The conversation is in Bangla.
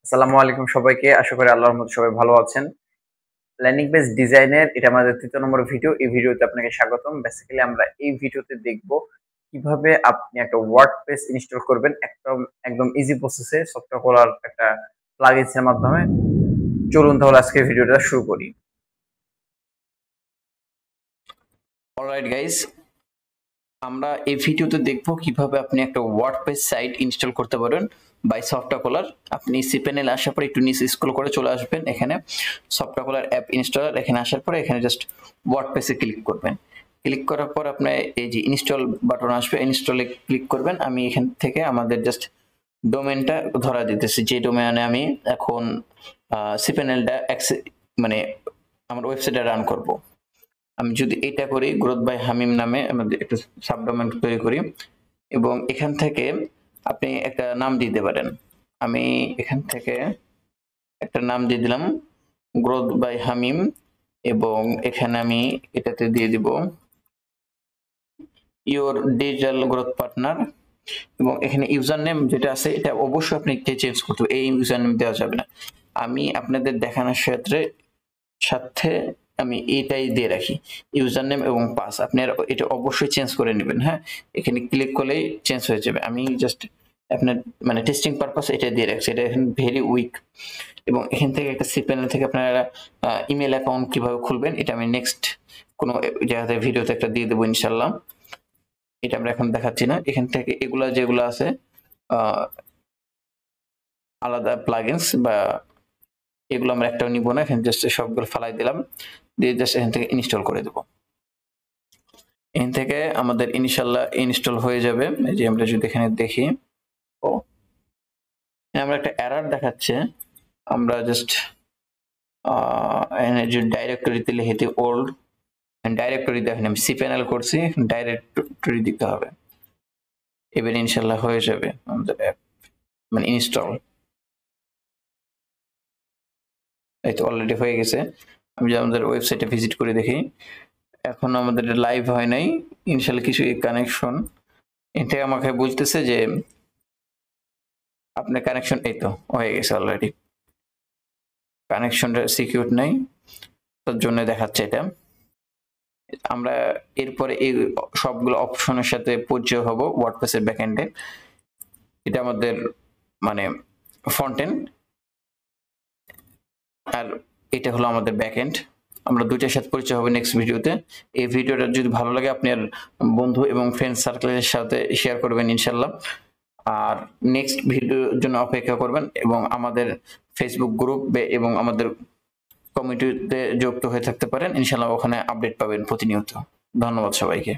আসসালামু আলাইকুম সবাইকে। আশা করি আল্লাহর রহমতে সবাই ভালো আছেন। ল্যান্ডিং পেজ ডিজাইনের এটা আমাদের ৩য় নম্বর ভিডিও। এই ভিডিওতে আপনাকে স্বাগতম। বেসিক্যালি আমরা এই ভিডিওতে দেখব কিভাবে আপনি একটা ওয়ার্ডপ্রেস ইনস্টল করবেন একদম একদম ইজি প্রসেসে সফটওয়্যার খোলার একটা প্লাগইনস এর মাধ্যমে। চলুন তাহলে আজকে ভিডিওটা শুরু করি। অলরাইট গাইস, আমরা এই ভিডিওতে দেখব কিভাবে আপনি একটা ওয়ার্ডপ্রেস সাইট ইনস্টল করতে পারেন বাই সফটওয়্যার কলার। আপনি সি প্যানেলে আসার পরে একটু নিচে স্ক্রল করে চলে আসবেন, এখানে সফটওয়্যার কলার অ্যাপ ইনস্টলার, এখানে আসার পরে এখানে জাস্ট ওয়ার্ডপ্রেসে ক্লিক করবেন। ক্লিক করার পর আপনার এই যে ইনস্টল বাটন আসবে, ইনস্টলে ক্লিক করবেন। আমি এখান থেকে আমাদের জাস্ট ডোমেনটা ধরা দিতেছি, যে ডোমেনে আমি এখন সি প্যানেলটা মানে আমার ওয়েবসাইটে রান করব। আমি যদি এটা করি, গ্রোথ বাই হামিম নামে আমাদের একটা সাবডোমেন তৈরি করি এবং এখান থেকে আপনি একটা নাম দিতে পারেন। আমি এখান থেকে একটা নাম দিয়ে দিলাম গ্রোথ বাই হামিম এবং এখানে আমি এটাতে দিয়ে দিব ইওর ডিজিটাল গ্রোথ পার্টনার এবং এখানে ইউজার নেম যেটা আছে এটা অবশ্যই আপনি চেঞ্জ করতে হবে, এই ইউজার নেম দেওয়া যাবে না। আমি আপনাদের দেখানোর সাথে আমি এটাই দিয়ে রাখি, ইউজার নেম এবং পাস। আপনি এটা অবশ্যই চেঞ্জ করে নেবেন। হ্যাঁ, এখানে ক্লিক করলেই চেঞ্জ হয়ে যাবে। আমি জাস্ট আপনার মানে টেস্টিং পারপাস এটা দিয়ে রাখছি, এটা এখন ভেরি উইক। এবং এখান থেকে একটা সি প্যানেল থেকে আপনারা ইমেল অ্যাকাউন্ট কিভাবে খুলবেন এটা আমি নেক্সট কোনো জায়গাতে ভিডিওতে একটা দিয়ে দেবো ইনশাল্লাহ। এটা আমরা এখন দেখাচ্ছি না। এখান থেকে এগুলা যেগুলো আছে আলাদা প্লাগইনস বা এগুলো আমরা একটাও নিব না, এখানে জাস্ট সবগুলো ফালাই দিলাম, দিয়ে জাস্ট এখান থেকে ইনস্টল করে দেব। এখান থেকে আমাদের ইনশাল্লাহ ইনস্টল হয়ে যাবে। এই যে আমরা যদি এখানে দেখি, ও আমরা একটা এরর দেখাচ্ছে। আমরা জাস্ট এখানে যে ডাইরেক্টরিতে লিখে দিই ওল্ড ডাইরেক্টরি, দেখেন আমি সি প্যানেল করছি, ডাইরেক্টরি দিতে হবে। এবার ইনশাল্লাহ হয়ে যাবে আমাদের অ্যাপ মানে ইনস্টল। এই তো অলরেডি হয়ে গেছে। আমি যে আমাদের ওয়েবসাইটে ভিজিট করে দেখি, এখন আমাদের লাইভ হয় নাই ইনশাল্লাহ কিছু কানেকশন। এটা আমাকে বলতেছে যে আপনার কানেকশন, এই তো হয়ে গেছে অলরেডি। কানেকশনটা সিকিউর নাই, তার জন্য দেখাচ্ছে এটা। আমরা এরপরে এই সবগুলো অপশনের সাথে পরিচয় হব ওয়ার্ডপ্রেসের ব্যাকএন্ডে। এটা আমাদের মানে ফ্রন্ট এন্ড আর এটা হলো আমাদের ব্যাকএন্ড। আমরা দুইটার সাথে পরিচয় হবে নেক্সট ভিডিওতে। এই ভিডিওটা যদি ভালো লাগে আপনার বন্ধু এবং ফ্রেন্ড সার্কেলের সাথে শেয়ার করবেন ইনশাল্লাহ। আর নেক্সট ভিডিওর জন্য অপেক্ষা করবেন এবং আমাদের ফেসবুক গ্রুপ এবং আমাদের কমিউনিটিতে যুক্ত হয়ে থাকতে পারেন ইনশাল্লাহ, ওখানে আপডেট পাবেন প্রতিনিয়ত। ধন্যবাদ সবাইকে।